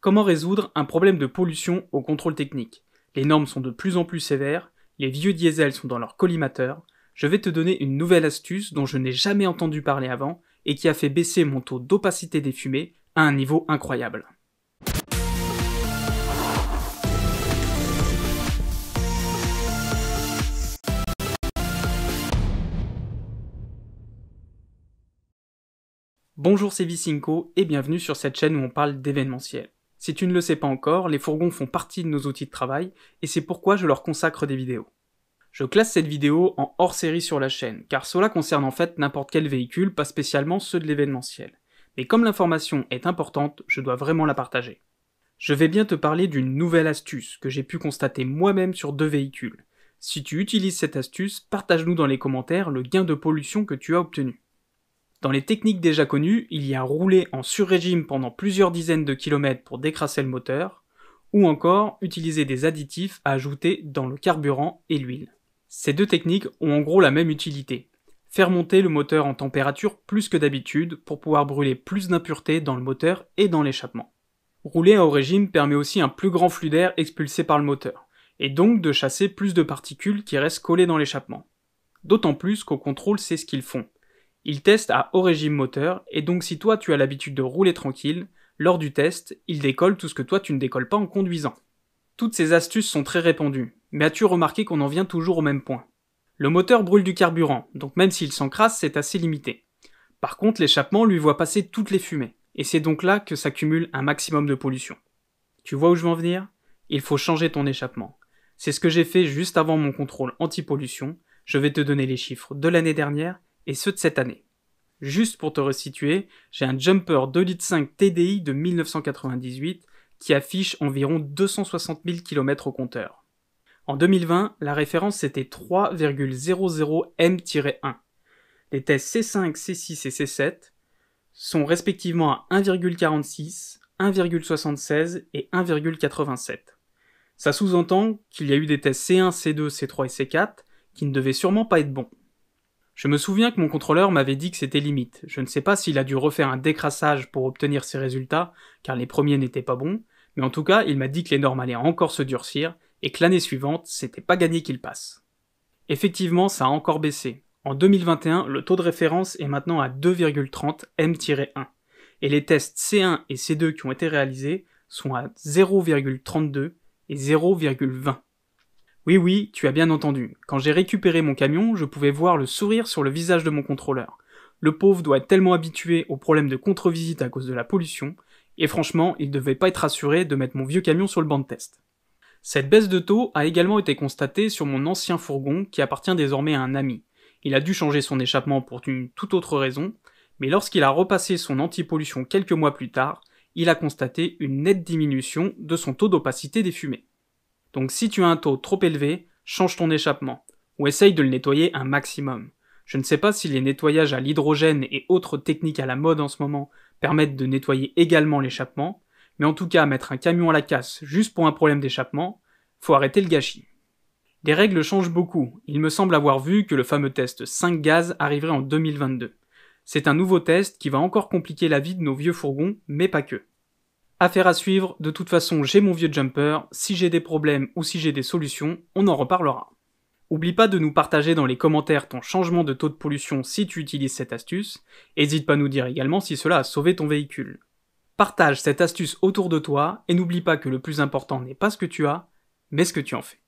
Comment résoudre un problème de pollution au contrôle technique? Les normes sont de plus en plus sévères, les vieux diesels sont dans leur collimateur. Je vais te donner une nouvelle astuce dont je n'ai jamais entendu parler avant et qui a fait baisser mon taux d'opacité des fumées à un niveau incroyable. Bonjour, c'est Vicinco et bienvenue sur cette chaîne où on parle d'événementiel. Si tu ne le sais pas encore, les fourgons font partie de nos outils de travail et c'est pourquoi je leur consacre des vidéos. Je classe cette vidéo en hors-série sur la chaîne, car cela concerne en fait n'importe quel véhicule, pas spécialement ceux de l'événementiel. Mais comme l'information est importante, je dois vraiment la partager. Je vais bien te parler d'une nouvelle astuce que j'ai pu constater moi-même sur 2 véhicules. Si tu utilises cette astuce, partage-nous dans les commentaires le gain de pollution que tu as obtenu. Dans les techniques déjà connues, il y a rouler en sur-régime pendant plusieurs dizaines de kilomètres pour décrasser le moteur, ou encore utiliser des additifs à ajouter dans le carburant et l'huile. Ces 2 techniques ont en gros la même utilité. Faire monter le moteur en température plus que d'habitude pour pouvoir brûler plus d'impuretés dans le moteur et dans l'échappement. Rouler à haut régime permet aussi un plus grand flux d'air expulsé par le moteur, et donc de chasser plus de particules qui restent collées dans l'échappement. D'autant plus qu'au contrôle c'est ce qu'ils font. Ils testent à haut régime moteur, et donc si toi tu as l'habitude de rouler tranquille, lors du test, ils décollent tout ce que toi tu ne décolles pas en conduisant. Toutes ces astuces sont très répandues, mais as-tu remarqué qu'on en vient toujours au même point? Le moteur brûle du carburant, donc même s'il s'encrasse, c'est assez limité. Par contre, l'échappement lui voit passer toutes les fumées, et c'est donc là que s'accumule un maximum de pollution. Tu vois où je veux en venir? Il faut changer ton échappement. C'est ce que j'ai fait juste avant mon contrôle anti-pollution. Je vais te donner les chiffres de l'année dernière et ceux de cette année. Juste pour te resituer, j'ai un jumper 2,5 litres TDI de 1998 qui affiche environ 260 000 km au compteur. En 2020, la référence c'était 3,00 M-1. Les tests C5, C6 et C7 sont respectivement à 1,46, 1,76 et 1,87. Ça sous-entend qu'il y a eu des tests C1, C2, C3 et C4 qui ne devaient sûrement pas être bons. Je me souviens que mon contrôleur m'avait dit que c'était limite. Je ne sais pas s'il a dû refaire un décrassage pour obtenir ces résultats, car les premiers n'étaient pas bons, mais en tout cas, il m'a dit que les normes allaient encore se durcir, et que l'année suivante, c'était pas gagné qu'il passe. Effectivement, ça a encore baissé. En 2021, le taux de référence est maintenant à 2,30 M-1, et les tests C1 et C2 qui ont été réalisés sont à 0,32 et 0,20. Oui, tu as bien entendu. Quand j'ai récupéré mon camion, je pouvais voir le sourire sur le visage de mon contrôleur. Le pauvre doit être tellement habitué aux problèmes de contre-visite à cause de la pollution, et franchement, il devait pas être rassuré de mettre mon vieux camion sur le banc de test. Cette baisse de taux a également été constatée sur mon ancien fourgon qui appartient désormais à un ami. Il a dû changer son échappement pour une toute autre raison, mais lorsqu'il a repassé son anti-pollution quelques mois plus tard, il a constaté une nette diminution de son taux d'opacité des fumées. Donc si tu as un taux trop élevé, change ton échappement, ou essaye de le nettoyer un maximum. Je ne sais pas si les nettoyages à l'hydrogène et autres techniques à la mode en ce moment permettent de nettoyer également l'échappement, mais en tout cas mettre un camion à la casse juste pour un problème d'échappement, faut arrêter le gâchis. Les règles changent beaucoup, il me semble avoir vu que le fameux test 5 gaz arriverait en 2022. C'est un nouveau test qui va encore compliquer la vie de nos vieux fourgons, mais pas que. Affaire à suivre, de toute façon j'ai mon vieux jumper, si j'ai des problèmes ou si j'ai des solutions, on en reparlera. Oublie pas de nous partager dans les commentaires ton changement de taux de pollution si tu utilises cette astuce, n'hésite pas à nous dire également si cela a sauvé ton véhicule. Partage cette astuce autour de toi et n'oublie pas que le plus important n'est pas ce que tu as, mais ce que tu en fais.